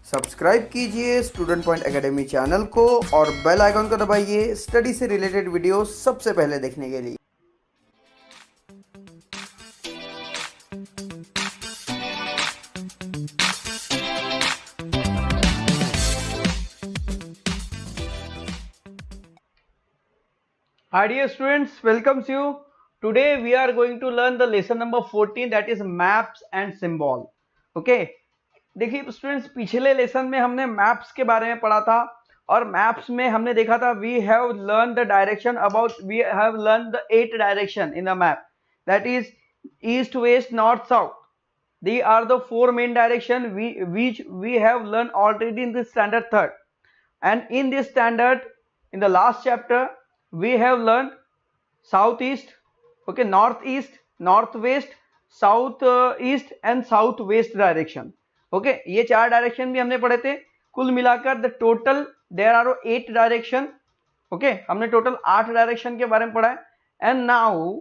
Subscribe कीजिए student point academy channel को और बेल आइकन को दबाइए स्टडी से रिलेटेड वीडियो सबसे पहले देखने के लिए। Hi dear students, welcomes you. Today we are going to learn the lesson number 14, that is maps and symbol. Okay. देखिए स्टूडेंट्स, पिछले लेसन में हमने मैप्स के बारे में पढ़ा था और मैप्स में हमने देखा था we have learn the direction about we have learn the 8 direction in the map, that is east west north south. They are the 4 main direction which we have learned already in the standard 3rd, and in this standard in the last chapter we have learned southeast, okay, northeast, northwest, south east and southwest direction. Okay, ये 4 direction भी हमने पढ़े थे. कुल मिलाकर the total there are 8 direction. Okay, हमने total 8 direction के बारे में पढ़ा है. And now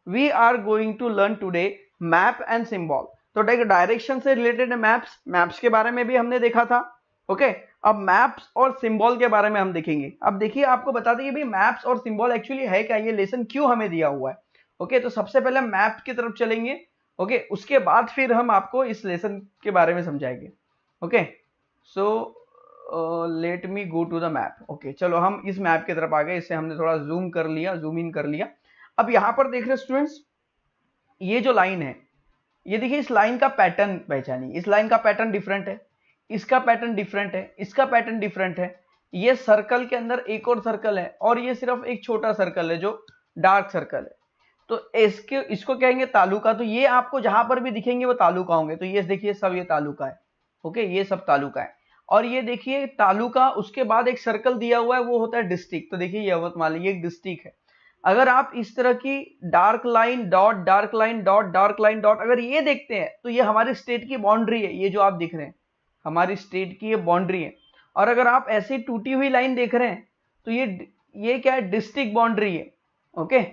we are going to learn today map and symbol. तो डायरेक्शन से रिलेटेड मैप्स के बारे में भी हमने देखा था. ओके, अब मैप्स और सिंबल के बारे में हम देखेंगे. अब देखिए, आपको बता दें कि भाई मैप्स और सिंबल एक्चुअली है क्या, ये लेसन क्यों हमें दिया हुआ है. ओके, तो सबसे पहले मैप की तरफ चलेंगे. ओके, उसके बाद फिर हम आपको इस लेसन के बारे में समझाएंगे. Okay, so let me go to the map. Okay, चलो हम इस मैप की तरफ आ गए. इससे हमने थोड़ा जूम कर लिया, जूम इन कर लिया. अब यहां पर देख रहे स्टूडेंट्स, ये जो लाइन है, ये देखिए, इस लाइन का पैटर्न पहचानिए. इस लाइन का पैटर्न डिफरेंट है, इसका पैटर्न डिफरेंट है, इसका पैटर्न डिफरेंट है. ये सर्कल के अंदर एक और सर्कल है और ये सिर्फ एक छोटा सर्कल है जो डार्क सर्कल है. तो इसको कहेंगे तालुका. तो ये आपको जहां पर भी दिखेंगे वो तालुका होंगे. तो ये देखिए, सब ये तालुका है. ओके, ये सब तालुका है. और ये देखिए तालुका, उसके बाद एक सर्कल दिया हुआ है, वो होता है डिस्ट्रिक्ट. तो देखिए ये यवतमाल, ये एक डिस्ट्रिक्ट है. अगर आप इस तरह की dark line dot dark line dot dark line dot अगर ये देखते हैं तो ये हमारी स्टेट की बाउंड्री है. ये जो आप दिख रहे हैं हमारी स्टेट की ये बाउंड्री है. और अगर आप ऐसी टूटी हुई लाइन देख रहे हैं तो ये क्या है, डिस्ट्रिक्ट बाउंड्री है. ओके,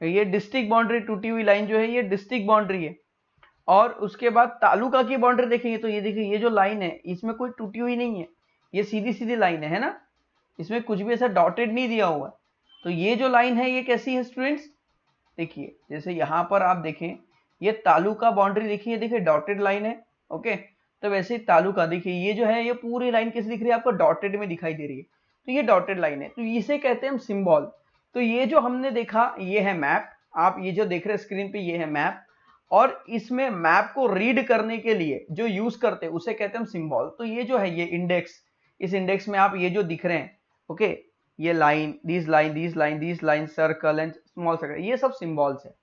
ये डिस्ट्रिक्ट बाउंड्री, टूटी हुई लाइन जो है ये डिस्ट्रिक्ट बाउंड्री है. और उसके बाद तालुका की बाउंड्री देखेंगे तो ये देखिए, ये जो लाइन है इसमें कोई टूटी हुई नहीं है, ये सीधी सीधी लाइन है ना, इसमें कुछ भी ऐसा डॉटेड नहीं दिया हुआ. तो ये जो लाइन है ये कैसी है स्टूडेंट्स, देखिए जैसे यहां पर आप देखें, ये तालुका बाउंड्री देखिए, देखिए डॉटेड लाइन है. ओके, तो वैसे ही तालुका देखिए, ये जो है ये पूरी लाइन कैसे दिख रही है आपको, डॉटेड में दिखाई दे रही है. तो ये डॉटेड लाइन है, तो इसे कहते हैं हम सिंबल. तो ये जो हमने देखा ये है मैप. आप ये जो देख रहे हैं स्क्रीन पे ये है मैप. और इसमें मैप को रीड करने के लिए जो यूज करते हैं उसे कहते हैं हम सिंबल. तो ये जो है ये इंडेक्स, इस इंडेक्स में आप ये जो दिख रहे हैं, ओके, ये line, this line, this line, this line, circle and small circle, ये सब सिंबल्स है.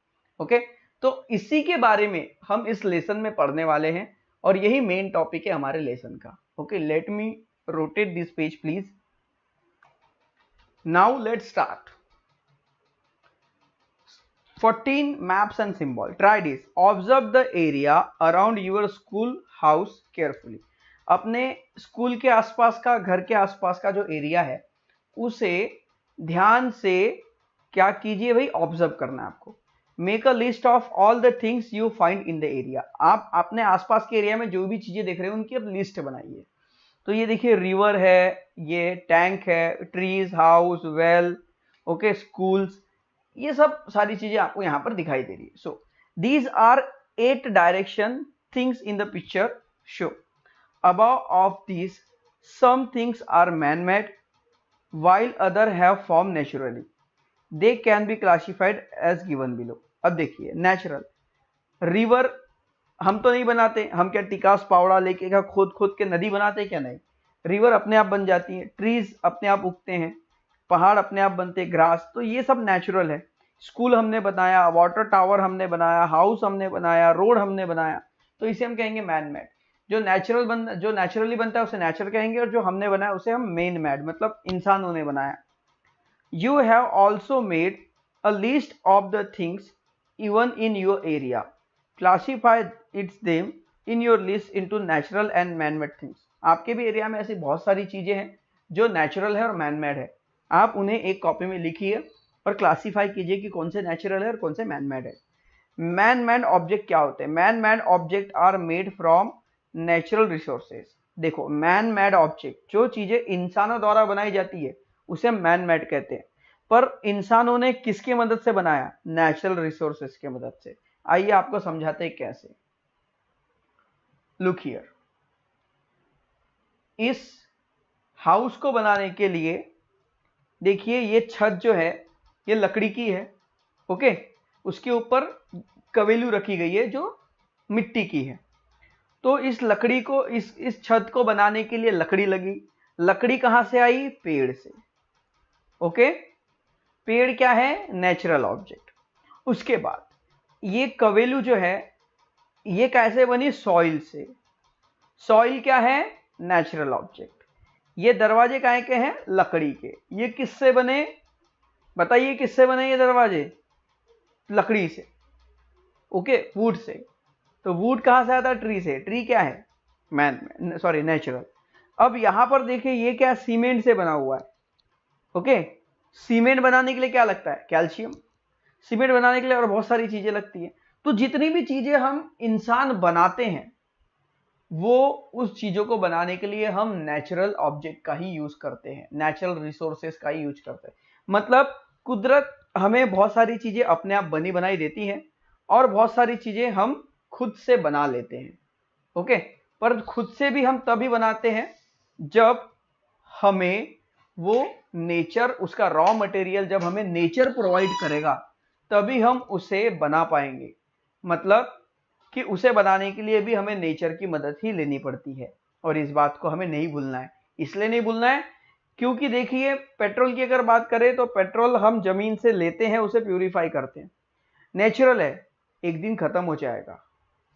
ओके, तो इसी के बारे में हम इस लेसन में पढ़ने वाले हैं और यही मेन टॉपिक है हमारे लेसन का. Okay, let me rotate this page please. Now let's start. 14 maps and symbol. Try this. Observe the area around your school house carefully. अपने स्कूल के आसपास का, घर के आसपास का जो एरिया है उसे ध्यान से क्या कीजिए भाई, ऑब्जर्व करना है आपको. Make a list of all the things you find in the area. आप अपने आसपास के एरिया में जो भी चीजें देख रहे हैं उनकी अब लिस्ट बनाइए. तो ये देखिए, रिवर है, ये टैंक है, trees, house, well, okay, schools, ये सब सारी चीजें आपको यहां पर दिखाई दे रही है. So these are 8 direction things in the picture show. Above of this some things are man made while other have formed naturally. They can be classified as given below. अब देखिए, नेचुरल रिवर हम तो नहीं बनाते, हम क्या टिकास पावड़ा लेके क्या खोद खोद के नदी बनाते क्या, नहीं. रिवर अपने आप बन जाती है, ट्रीज अपने आप उगते हैं, पहाड़ अपने आप बनते हैं, ग्रास, तो ये सब नेचुरल है. स्कूल हमने बनाया, वाटर टावर हमने बनाया, हाउस हमने बनाया, रोड हमने बनाया, तो इसे हम कहेंगे मैन मेड. जो नेचुरली बनता है उसे नेचुरल कहेंगे और जो हमने बनाया उसे हम मैन मेड, मतलब इंसानों ने बनाया. You have also made a list of the things even in your area. Classify it's them in your list into natural and man made things. आपके भी एरिया में ऐसी बहुत सारी चीजें हैं जो नेचुरल है और मैन मेड है. आप उन्हें एक कॉपी में लिखिए और क्लासीफाई कीजिए कि कौन से नेचुरल है और कौन से मैन मेड है. मैन मेड ऑब्जेक्ट क्या होते हैं? Man made object are made from natural resources. देखो मैन मेड ऑब्जेक्ट, जो चीजें इंसानों द्वारा बनाई जाती है उसे मैन मेड कहते हैं, पर इंसानों ने किसकी मदद से बनाया? नेचुरल रिसोर्सेस की मदद से। आइए आपको समझाते हैं कैसे। लुक हियर, इस हाउस को बनाने के लिए देखिए ये छत जो है ये लकड़ी की है, ओके, उसके ऊपर कवेलू रखी गई है जो मिट्टी की है। तो इस लकड़ी को, इस छत को बनाने के लिए लकड़ी लगी। लकड़ी कहां से आई? पेड़ से, ओके। पेड़ क्या है? Natural object. उसके बाद ये कवेलू जो है ये कैसे बनी? सॉइल से। सॉइल क्या है? Natural object. ये दरवाजे काहे के हैं? लकड़ी के। ये किससे बने? बताइए किससे बने ये दरवाजे? लकड़ी से, ओके, वुड से। तो वुड कहां से आता है? ट्री से। ट्री क्या है? नेचुरल। अब यहां पर देखिए ये क्या? सीमेंट से बना हुआ है, ओके। सीमेंट बनाने के लिए क्या लगता है? कैल्शियम। सीमेंट बनाने के लिए और बहुत सारी चीजें लगती है। तो जितनी भी चीजें हम इंसान बनाते हैं वो उस चीजों को बनाने के लिए हम नेचुरल ऑब्जेक्ट का ही यूज करते हैं, नेचुरल रिसोर्सेस का ही यूज करते हैं। मतलब कुदरत हमें बहुत सारी चीजें अपने आप बनी बनाई देती है और बहुत सारी चीजें हम खुद से बना लेते हैं, ओके। पर खुद से भी हम तभी बनाते हैं जब हमें वो नेचर, उसका रॉ मटेरियल जब हमें नेचर प्रोवाइड करेगा तभी हम उसे बना पाएंगे। मतलब कि उसे बनाने के लिए भी हमें नेचर की मदद ही लेनी पड़ती है और इस बात को हमें नहीं भूलना है। इसलिए नहीं भूलना है क्योंकि देखिए पेट्रोल की अगर बात करें तो पेट्रोल हम जमीन से लेते हैं, उसे प्यूरिफाई करते हैं, नेचुरल है, एक दिन खत्म हो जाएगा।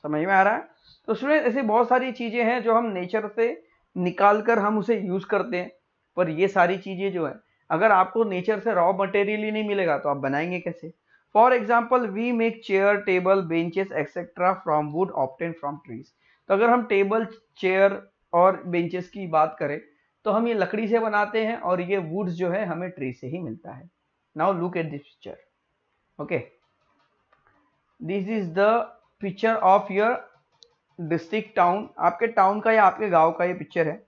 समझ में आ रहा है? तो उसमें ऐसी बहुत सारी चीजें हैं जो हम नेचर से निकाल कर हम उसे यूज करते हैं। पर ये सारी चीजें जो है अगर आपको नेचर से रॉ मटेरियल ही नहीं मिलेगा तो आप बनाएंगे कैसे? For example we make chair, table, benches etcetera from wood obtain from trees. तो अगर हम टेबल, चेयर और बेंचेस की बात करें तो हम ये लकड़ी से बनाते हैं और ये वुड्स जो है हमें ट्री से ही मिलता है। Now look at this picture, okay. This is the picture of your district town, आपके टाउन का या आपके गांव का ये पिक्चर है।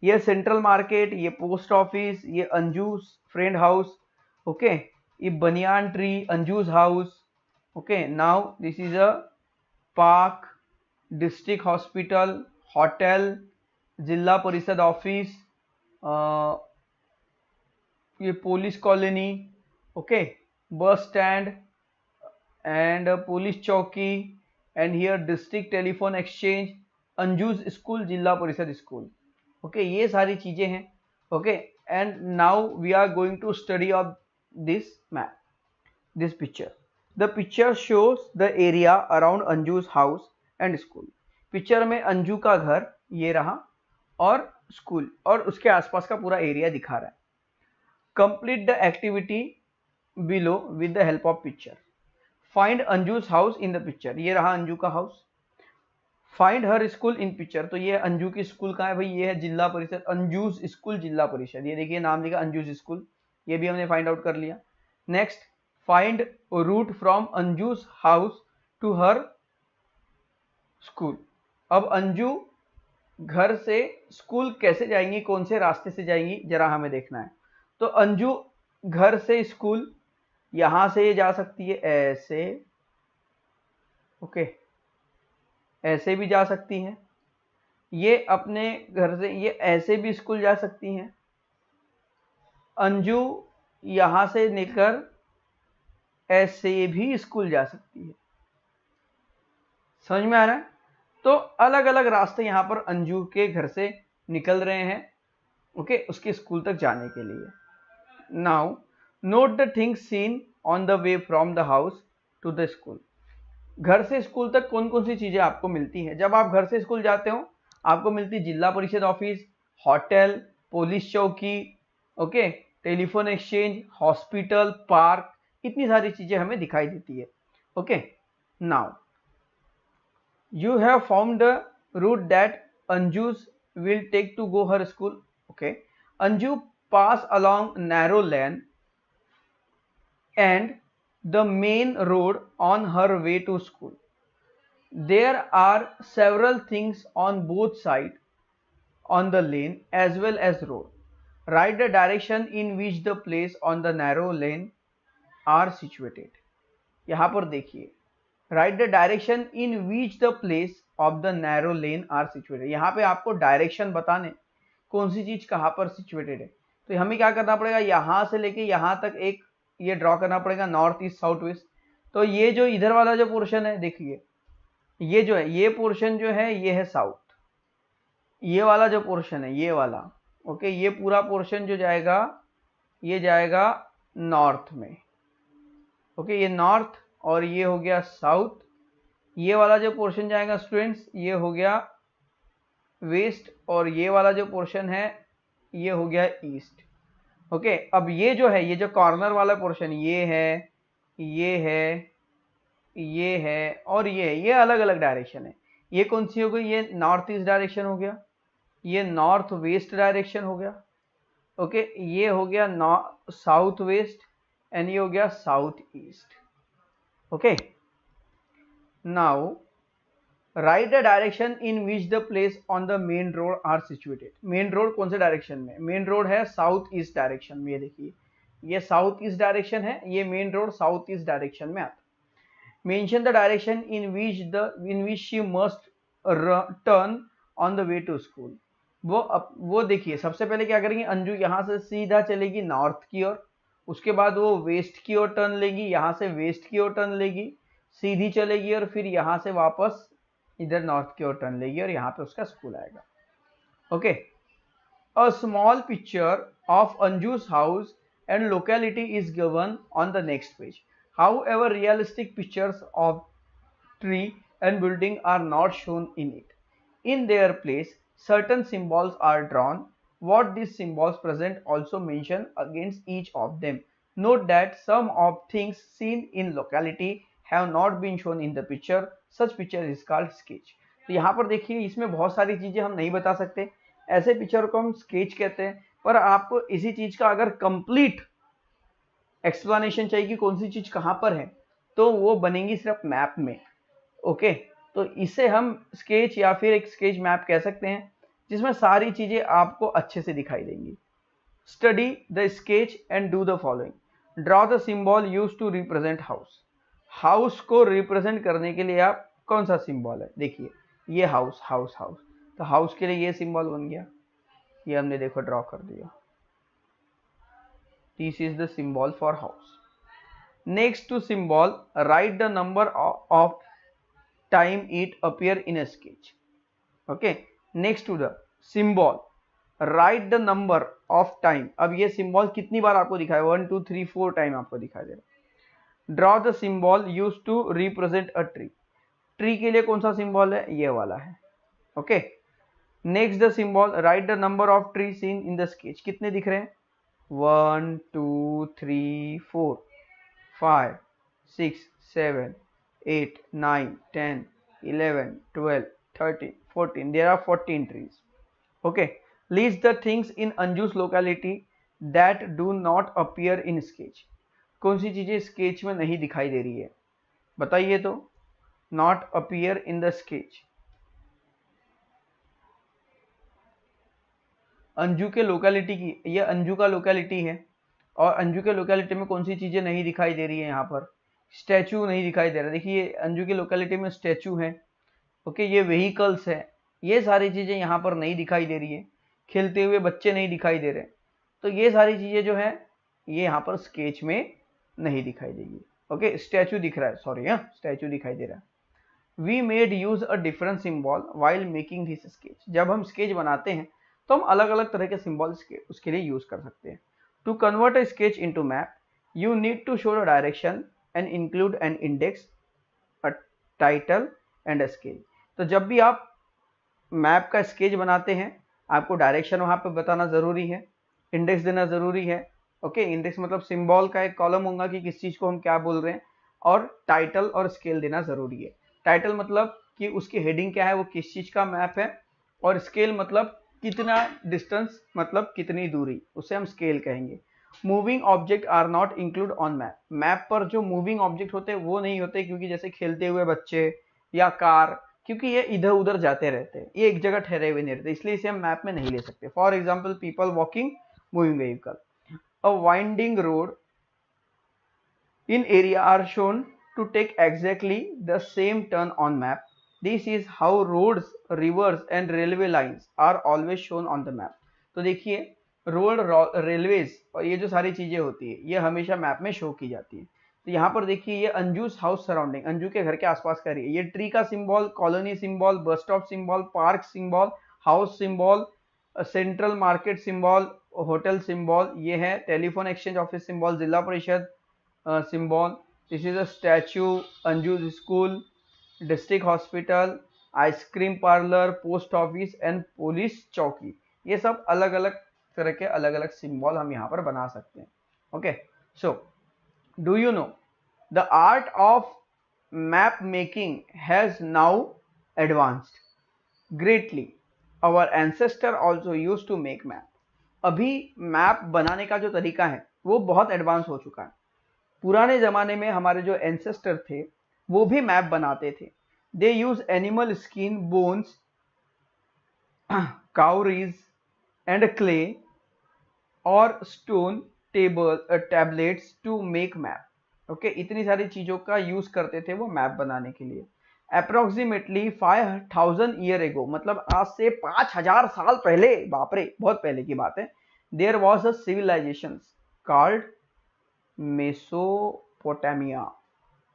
ये सेंट्रल मार्केट, ये पोस्ट ऑफिस, ये अंजूस फ्रेंड हाउस, ओके, ये banyan tree, Anju's house, okay. Now this is a park, district hospital, hotel, Zila Parishad office, ये police colony, okay, bus stand and police चौकी and here district telephone exchange, अंजूस school, Zila Parishad school, okay. ये सारी चीजें हैं, okay. And now we are going to study of this map, this picture. The picture shows the area around Anju's house and school. Picture में अंजू का घर ये रहा और स्कूल और उसके आसपास का पूरा एरिया दिखा रहा है। Complete the activity below with the help of picture. Find Anju's house in the picture, ये रहा अंजू का house. Find her school in picture, तो ये अंजू की स्कूल कहाँ है भाई? ये है जिला परिषद, अंजूस स्कूल जिला परिषद। ये देखिए नाम लिखा अंजूस स्कूल, ये भी हमने फाइंड आउट कर लिया। Next, find route from Anju's house to her school. अब अंजू घर से स्कूल कैसे जाएंगी, कौन से रास्ते से जाएंगी, जरा हमें देखना है। तो अंजू घर से स्कूल यहां से ये जा सकती है ऐसे, ओके, ऐसे भी जा सकती हैं। ये अपने घर से ये ऐसे भी स्कूल जा सकती हैं। अंजू यहां से निकल ऐसे भी स्कूल जा सकती है। समझ में आ रहा है? तो अलग अलग रास्ते यहां पर अंजू के घर से निकल रहे हैं, ओके, उसके स्कूल तक जाने के लिए। Now note the things seen on the way from the house to the school. घर से स्कूल तक कौन कौन सी चीजें आपको मिलती हैं? जब आप घर से स्कूल जाते हो आपको मिलती जिला परिषद ऑफिस, होटल, पुलिस चौकी, okay, telephone exchange, hospital, park, इतनी सारी चीजें हमें दिखाई देती है, okay. Now you have found the route that Anju's will take to go her school, okay. Anju pass along narrow lane and the main road on her way to school. There are several things on both sides on the lane as well as road. Write the direction in which the place on the narrow lane are situated. यहाँ पर देखिए, write the direction in which the place of the narrow lane are situated. यहाँ पे आपको direction बताने कौन सी चीज कहाँ पर सिचुएटेड है। तो हमें क्या करना पड़ेगा, यहाँ से लेके यहाँ तक एक ये ड्रॉ करना पड़ेगा, नॉर्थ ईस्ट साउथ वेस्ट। तो ये जो इधर वाला जो पोर्शन है, देखिए ये जो है, ये पोर्शन जो है ये है साउथ, ये वाला जो पोर्शन है ये वाला, ओके, ये पूरा पोर्शन जो जाएगा ये जाएगा नॉर्थ में, ओके, ये नॉर्थ, और ये हो गया साउथ। ये वाला जो पोर्शन जाएगा स्टूडेंट्स ये हो गया वेस्ट, और ये वाला जो पोर्शन है ये हो गया ईस्ट, ओके। अब ये जो है, ये जो कॉर्नर वाला पोर्शन ये है, ये है, ये है और ये अलग अलग डायरेक्शन है। ये कौन सी हो गई, ये नॉर्थ ईस्ट डायरेक्शन हो गया, ये नॉर्थ वेस्ट डायरेक्शन हो गया, ओके, ये हो गया साउथ वेस्ट एंड ये हो गया south east, okay. Now right the direction in which the place on the main road are situated. Main road कौन से डायरेक्शन में, मेन रोड है साउथ ईस्ट डायरेक्शन में, ये देखिए ये साउथ ईस्ट डायरेक्शन है, ये main road south east direction में आता। Mention the direction in which she must turn on the way to school. वो देखिए सबसे पहले क्या करेंगे, अंजू यहाँ से सीधा चलेगी नॉर्थ की ओर, उसके बाद वो वेस्ट की ओर टर्न लेगी, यहाँ से वेस्ट की ओर टर्न लेगी, सीधी चलेगी और फिर यहाँ से वापस इधर नॉर्थ की ओर टर्न लेगी और यहाँ पे उसका स्कूल आएगा, okay. A small picture of Anju's house and locality is given on the next page. However, realistic pictures of tree and building are not shown in it. In their place, certain symbols are drawn. What these symbols present also mention against each of them. Note that some of things seen in locality have not been shown in the picture. Such picture is called sketch. तो यहाँ पर देखिए इसमें बहुत सारी चीजें हम नहीं बता सकते, ऐसे पिक्चर को हम स्केच कहते हैं। पर आपको इसी चीज का अगर कंप्लीट एक्सप्लेनेशन चाहिए कि कौन सी चीज कहां पर है, तो वो बनेंगी सिर्फ मैप में, ओके। तो इसे हम स्केच या फिर एक स्केच मैप कह सकते हैं, जिसमें सारी चीजें आपको अच्छे से दिखाई देंगी। Study the sketch and do the following. Draw the symbol use to represent house. House को रिप्रेजेंट करने के लिए आप कौन सा सिंबल है, देखिए ये हाउस हाउस हाउस, तो हाउस के लिए ये सिंबल बन गया, ये हमने देखो ड्रॉ कर दिया। This is the symbol for house. Next to symbol, write the number of time it appear in a sketch. Okay. Next to the symbol, write the number of time. अब ये symbol कितनी बार आपको दिखाया, 1 2 3 4 time आपको दिखाई दे रहा। Draw the symbol used to represent a tree. Tree के लिए कौन सा symbol है, ये वाला है, okay. Next the symbol, write the number of trees seen in the sketch. कितने दिख रहे हैं, 1 2 3 4 5 6 7 8 9 10 11 12 13 14, there are 14 trees, okay. List the things in Anju's locality that do not appear in sketch. कौन सी चीजें स्केच में नहीं दिखाई दे रही है, बताइए तो। not appear in the sketch, Anju के लोकेलिटी की, ये अंजू का लोकेलिटी है, और अंजू के लोकेलिटी में कौन सी चीजें नहीं दिखाई दे रही है, यहाँ पर स्टैचू नहीं दिखाई दे रहा, देखिए अंजू की लोकेलिटी में स्टैचू है, ओके, ये व्हीकल्स है, ये सारी चीजें यहाँ पर नहीं दिखाई दे रही है, खेलते हुए बच्चे नहीं दिखाई दे रहे, तो ये सारी चीजें जो है ये यहाँ पर स्केच में नहीं दिखाई देगी, ओके। स्टैचू दिख रहा है, सॉरी, हाँ स्टैचू दिखाई दे रहा है। We made use a different symbol while making this sketch. जब हम स्केच बनाते हैं तो हम अलग अलग तरह के सिंबल्स उसके लिए यूज कर सकते हैं। To convert a sketch into map, you need to show the direction and include an index, a title and a scale. तो जब भी आप मैप का स्केच बनाते हैं, आपको डायरेक्शन वहां पे बताना जरूरी है, इंडेक्स देना जरूरी है, ओके। इंडेक्स मतलब सिंबल का एक कॉलम होगा कि किस चीज को हम क्या बोल रहे हैं, और टाइटल और स्केल देना जरूरी है। टाइटल मतलब कि उसकी हेडिंग क्या है, वो किस चीज का मैप है, और स्केल मतलब कितना डिस्टेंस, मतलब कितनी दूरी, उसे हम स्केल कहेंगे। Moving object are not include on map. Map पर जो मूविंग ऑब्जेक्ट होते हैं वो नहीं होते, क्योंकि जैसे खेलते हुए बच्चे या कार, क्योंकि ये इधर उधर जाते रहते हैं, ये एक जगह ठहरे हुए नहीं रहते, इसलिए इसे हम मैप में नहीं ले सकते। For example people walking, moving vehicle. A winding road in area are shown to take exactly the same turn on map. This is how roads, rivers and railway lines are always shown on the map. तो देखिए road, railways और ये जो सारी चीजें होती है ये हमेशा मैप में शो की जाती है। तो यहाँ पर देखिए ये अंजूस हाउस सराउंडिंग, अंजू के घर के आसपास का एरिया, ये ट्री का symbol, colony symbol, bus stop symbol, park symbol, house symbol, central market symbol, hotel symbol, ये है टेलीफोन एक्सचेंज ऑफिस सिंबल, जिला परिषद symbol. This is a statue, Anju's school, district hospital, ice cream parlor, post office and police चौकी। ये सब अलग अलग तरह के अलग अलग सिंबल हम यहाँ पर बना सकते हैं। Okay, so do you know the art of map making has now advanced greatly. Our ancestor also use to make map. अभी मैप बनाने का जो तरीका है वो बहुत एडवांस हो चुका है। पुराने जमाने में हमारे जो एंसेस्टर थे वो भी मैप बनाते थे। They use animal skin, bones, cowries and clay और stone tablets to make map. Okay, इतनी सारी चीजों का यूज करते थे वो मैप बनाने के लिए। अप्रोक्सीमेटली 5000 ईयर एगो, मतलब आज से 5000 साल पहले, बाप रे बहुत पहले की बात है, there was a civilization called Mesopotamia.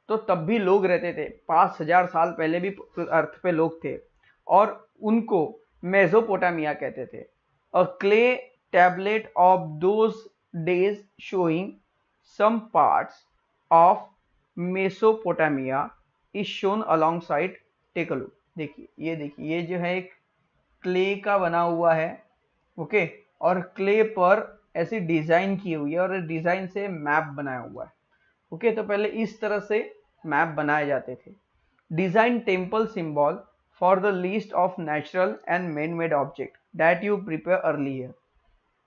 तो तब भी लोग रहते थे, 5000 साल पहले भी अर्थ पे लोग थे और उनको मेसोपोटामिया कहते थे। A clay tablet of those days showing some parts of Mesopotamia is shown alongside. Take a look. देखिए, ये देखिए, ये जो है एक क्ले का बना हुआ है। ओके, और क्ले पर ऐसी डिजाइन की हुई है और डिजाइन से मैप बनाया हुआ है। ओके, तो पहले इस तरह से मैप बनाए जाते थे। Design temple symbol for the list of natural and man made object that you prepare earlier.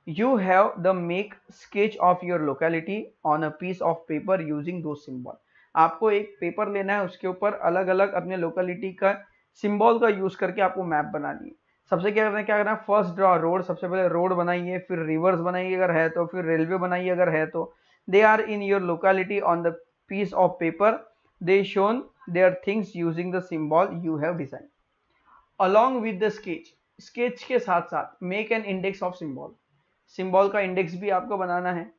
You have the make sketch of your locality on a piece of paper using those symbol. आपको एक paper लेना है, उसके ऊपर अलग अलग अपने locality का सिंबल का यूज करके आपको मैप बनानी है। सबसे क्या करना है, फर्स्ट ड्रॉ रोड, सबसे पहले रोड बनाइए, फिर रिवर्स बनाइए अगर है तो, फिर रेलवे बनाइए अगर है तो। They are in your locality on the piece of paper, they shown their things using the symbol you have design along with the sketch. Sketch के साथ साथ make an index of symbol. Symbol का index भी आपको बनाना है।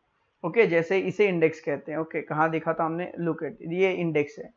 Okay, जैसे इसे index कहते हैं। ओके, कहाँ देखा था हमने, लुक एट, ये इंडेक्स है।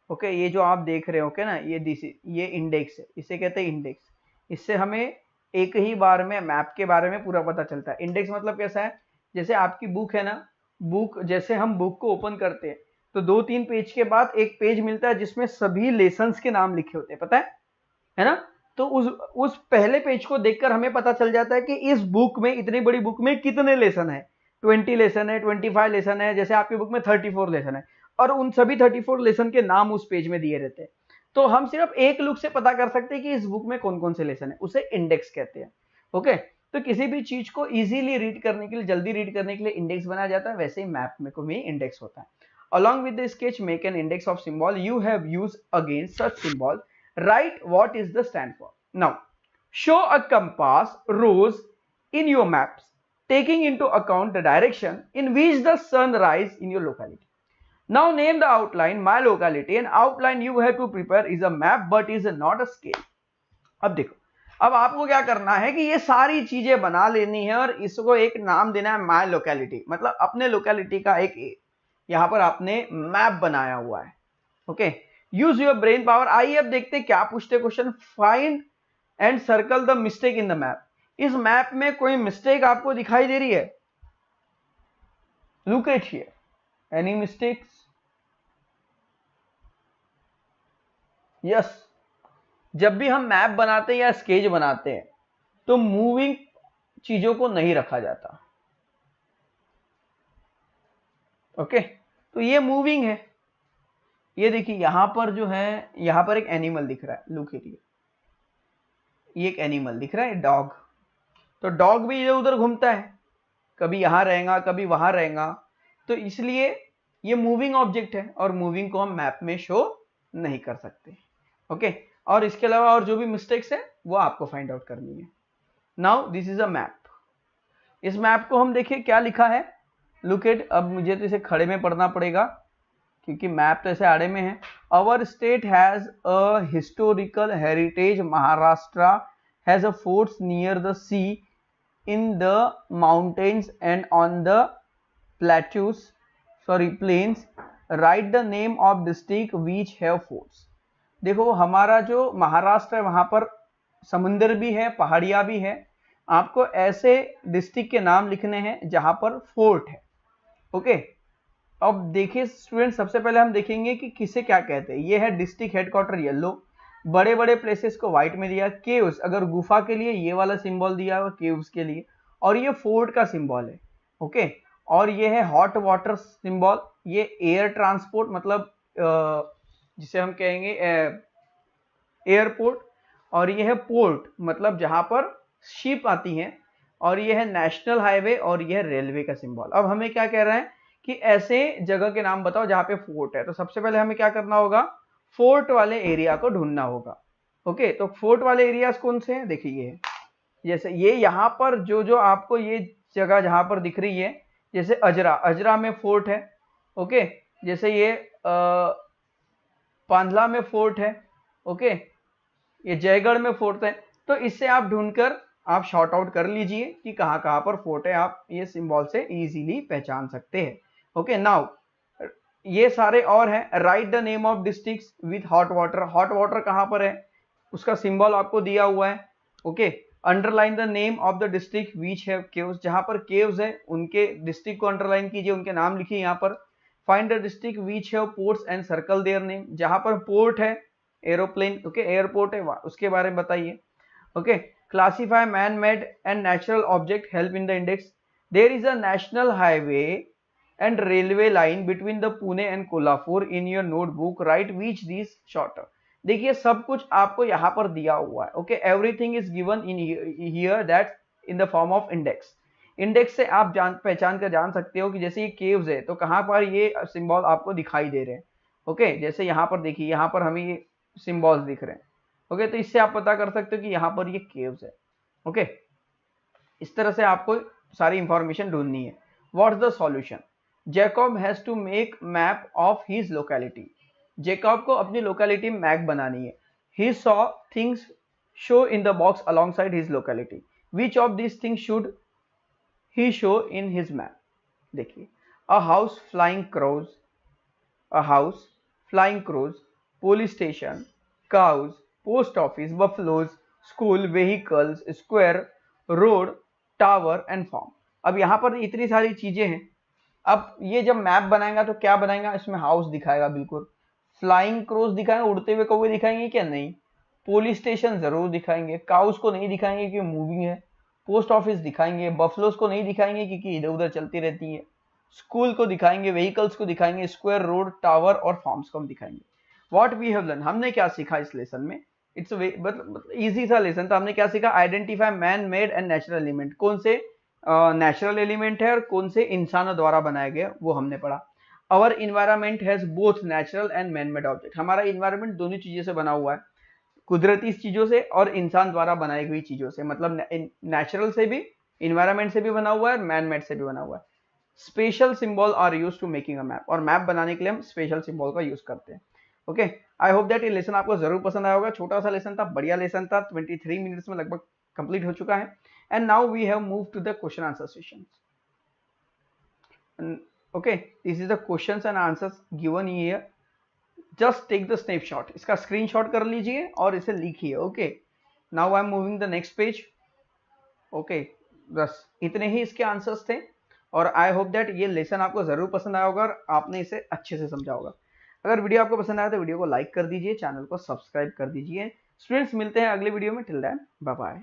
ओके, ये जो आप देख रहे हो, ओके ना, ये इंडेक्स है, इसे कहते हैं इंडेक्स। इससे हमें एक ही बार में मैप के बारे में पूरा पता चलता है। इंडेक्स मतलब कैसा है, जैसे आपकी बुक है ना, बुक, जैसे हम बुक को ओपन करते हैं तो 2-3 पेज के बाद एक पेज मिलता है जिसमें सभी लेसन्स के नाम लिखे होते हैं, पता है ना। तो उस पहले पेज को देखकर हमें पता चल जाता है कि इस बुक में, इतनी बड़ी बुक में कितने लेसन है। 20 लेसन है, 25 लेसन है, जैसे आपकी बुक में 34 लेसन है, और उन सभी 34 लेसन के नाम उस पेज में दिए रहते हैं। तो हम सिर्फ एक लुक से पता कर सकते हैं कि इस बुक में कौन कौन से लेसन है, उसे इंडेक्स कहते हैं। ओके, तो किसी भी चीज को इजीली रीड करने के लिए, जल्दी रीड करने के लिए इंडेक्स बनाया जाता है, वैसे ही मैप में को भी इंडेक्स होता है। Along with the sketch make an index of symbol you have used against such symbol. Right what is the stand for. Now show a compass rose in your maps taking into account the direction in which the sun rise in your locality. Now name the outline. My locality and outline you have to prepare is a map but is not a scale. अब देखो, अब आपको क्या करना है कि ये सारी चीजें बना लेनी है और इसको एक नाम देना है माय लोकेलिटी, मतलब अपने लोकेलिटी का एक यहां पर आपने मैप बनाया हुआ है। Okay, use your brain power. आइए अब देखते हैं क्या पूछते question. Find and circle the mistake in the map. इस मैप में कोई मिस्टेक आपको दिखाई दे रही है? Look at here, any mistakes? Yes, जब भी हम मैप बनाते हैं या स्केच बनाते हैं तो मूविंग चीजों को नहीं रखा जाता। ओके, तो ये मूविंग है। ये देखिए यहां पर जो है, यहां पर एक एनिमल दिख रहा है, लुक एट हियर, ये एक एनिमल दिख रहा है, डॉग। तो डॉग भी इधर उधर घूमता है, कभी यहां रहेगा कभी वहां रहेगा, तो इसलिए ये मूविंग ऑब्जेक्ट है और मूविंग को हम मैप में शो नहीं कर सकते। ओके, और इसके अलावा और जो भी मिस्टेक्स है वो आपको फाइंड आउट करनी है। Now this is a map. इस मैप को हम देखिए क्या लिखा है, लुक एट। अब मुझे तो इसे खड़े में पढ़ना पड़ेगा क्योंकि मैप तो ऐसे आड़े में है। Our state has a historical heritage, Maharashtra has a forts near the sea, in the mountains and on the plateaus, plains. Write the name of district which have forts. देखो हमारा जो महाराष्ट्र है वहां पर समुंदर भी है, पहाड़ियां भी है। आपको ऐसे डिस्ट्रिक्ट के नाम लिखने हैं जहां पर फोर्ट है। ओके, अब देखिए स्टूडेंट, सबसे पहले हम देखेंगे कि किसे क्या कहते हैं। ये है डिस्ट्रिक्ट हेडक्वार्टर येलो, बड़े बड़े प्लेसेस को व्हाइट में दिया। केव्स, अगर गुफा के लिए ये वाला सिंबल दिया हुआ केव्स के लिए, और ये फोर्ट का सिंबल है। ओके, और ये है हॉट वाटर सिंबल, ये एयर ट्रांसपोर्ट मतलब जिसे हम कहेंगे एयरपोर्ट, और ये है पोर्ट मतलब जहां पर शिप आती हैं, और ये है नेशनल हाईवे, और ये है रेलवे का सिंबल। अब हमें क्या कह रहा है कि ऐसे जगह के नाम बताओ जहां पे फोर्ट है। तो सबसे पहले हमें क्या करना होगा, फोर्ट वाले एरिया को ढूंढना होगा। ओके, तो फोर्ट वाले एरियाज कौन से हैं, देखिए ये जैसे ये यहाँ पर जो आपको ये जगह जहां पर दिख रही है, जैसे अजरा में फोर्ट है। ओके, जैसे ये पांधला में फोर्ट है। ओके, ये जयगढ़ में फोर्ट है। तो इससे आप ढूंढकर आप शॉर्ट आउट कर लीजिए कि कहां कहां पर फोर्ट है, आप ये सिंबल से इजीली पहचान सकते हैं। ओके, नाउ ये सारे और हैं। Right the name of districts with hot water. Hot water कहां पर है उसका सिंबल आपको दिया हुआ है। Okay, underline the name of the district which have caves. जहां पर केव्स है उनके डिस्ट्रिक्ट को अंडरलाइन कीजिए, उनके नाम लिखिए यहाँ पर। Find the district which have ports and circle their name. जहां पर पोर्ट है, एरोप्लेन, ओके, एयरपोर्ट है, उसके बारे में बताइए। Okay, classify man made and natural object, help in the index. There is a national highway and railway line between the Pune and Kolhapur in your notebook. Write which these shorter. देखिए सब कुछ आपको यहाँ पर दिया हुआ है। Okay, everything is given in here that in the form of index. Index से आप पहचान कर जान सकते हो कि जैसे ये केव्स है तो कहाँ पर ये सिंबल आपको दिखाई दे रहे हैं। ओके, जैसे यहाँ पर देखिए, यहाँ पर हमें ये सिंबल्स दिख रहे हैं। ओके, तो इससे आप पता कर सकते हो कि यहाँ पर ये केव्स है। ओके, इस तरह से आपको सारी इंफॉर्मेशन ढूंढनी है। What's the solution? Jacob has to make map of his locality. Jacob को अपनी लोकेलिटी मैप बनानी है। He saw things show in the box alongside his locality. Which of this things should he show in his map? देखिए, a house flying crows, a house flying crows, police station, cows, post office, buffaloes, school, vehicles, square, road, tower and farm. अब यहाँ पर इतनी सारी चीजें हैं। अब ये जब मैप बनाएगा तो क्या बनाएगा, इसमें हाउस दिखाएगा, बिल्कुल फ्लाइंग क्रोज दिखाएंगे, उड़ते हुए कौवे दिखाएंगे क्या, नहीं। पुलिस स्टेशन जरूर दिखाएंगे, काउस को नहीं दिखाएंगे क्योंकि मूविंग है। पोस्ट ऑफिस दिखाएंगे, बफलोस को नहीं दिखाएंगे क्योंकि इधर उधर चलती रहती है। स्कूल को दिखाएंगे, व्हीकल्स को दिखाएंगे, स्क्वायर, रोड, टावर और फार्म्स को हम दिखाएंगे। व्हाट वी हैव लर्न, हमने क्या सीखा इस लेसन में? इट्स मतलब इजी सा लेसन था। हमने क्या सीखा? Identify man made and natural element. कौन से नेचुरल एलिमेंट है और कौन से इंसानों द्वारा बनाए गए वो हमने पढ़ा। Our environment has both natural and man made object. हमारा इन्वायरमेंट दोनों चीजों से बना हुआ है, कुदरती चीजों से और इंसान द्वारा बनाई हुई चीजों से। मतलब नेचुरल से भी, इन्वायरमेंट से भी बना हुआ है और मैन मेड से भी बना हुआ है। Special symbol are use to making a map. और मैप बनाने के लिए हम स्पेशल सिंबल का यूज करते हैं। ओके, आई होप दैट ये लेसन आपको जरूर पसंद आया होगा। छोटा सा लेसन था, बढ़िया लेसन था, 23 मिनट्स में लगभग कंप्लीट हो चुका है। And now we have moved to the question answer sessions. Okay, this is the questions and answers given here. Just take the snapshot. इसका screenshot कर लीजिए और इसे लिखिए। Okay, now I am moving the next page. Okay, बस इतने ही इसके answers थे और आई होप दैट ये लेसन आपको जरूर पसंद आया होगा और आपने इसे अच्छे से समझा होगा। अगर वीडियो आपको पसंद आया तो वीडियो को लाइक कर दीजिए, चैनल को सब्सक्राइब कर दीजिए। स्टूडेंट्स, मिलते हैं अगले वीडियो में। Till then bye bye.